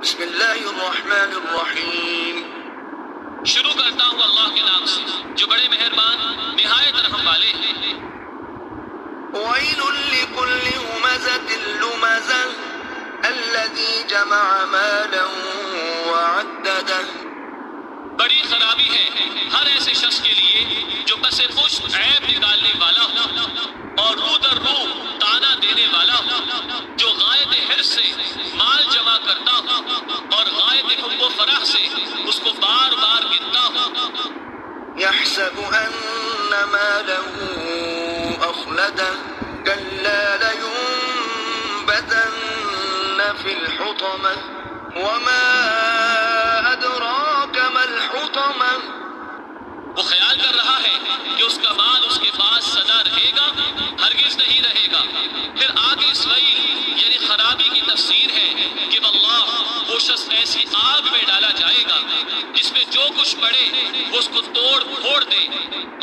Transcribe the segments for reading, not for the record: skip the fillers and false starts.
بسم اللہ الرحمن الرحیم۔ شروع کرتا ہوں اللہ کے نام سے جو بڑے مہربان نہایت رحم والے ہیں۔ ویل لکل ہمزۃ لمزہ الذی جمع مالا وعددہ۔ بڑی خرابی ہے ہر ایسے شخص کے لیے جو پس پشت عیب نکالنے والا ہو اور رو در رو تانا دینے والا ہو، جو غایت حرص سے مال جمع کرتا ہو اور غایت حب و فرح سے اس کو بار بار گنتا ہو۔ یحسب ان ماله اخلدہ کلا لینبذن فی الحطمہ وما ادراک ما الحطمہ۔ وہ خیال کر رہا ہے کہ اس کا مال اس کے پاس سدا رہے گا، ہرگز نہیں رہے گا۔ پھر آگے اس ویل یعنی خرابی کی تفسیر ہے کہ واللہ وہ شخص ایسی آگ میں ڈالا جائے گا جس میں جو کچھ پڑے وہ اس کو توڑ پھوڑ دے،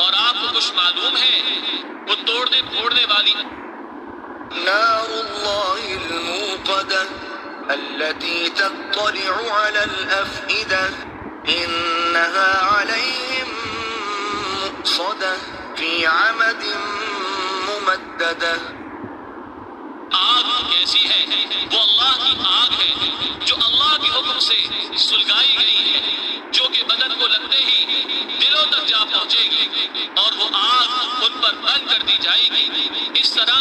اور آپ کو کچھ معلوم ہے وہ توڑنے پھوڑنے والی نار اللہ الموقدہ التي تطلع على الأفئدة إنها عليهم مؤصدة في عمد ممددة۔ آگ کیسی ہے؟ وہ اللہ کی آگ ہے جو اللہ کے حکم سے سلگائی گئی ہے، جو کہ بدن کو لگتے ہی دلوں تک جا پہنچے گی، اور وہ آگ ان پر بند کر دی جائے گی۔ اس طرح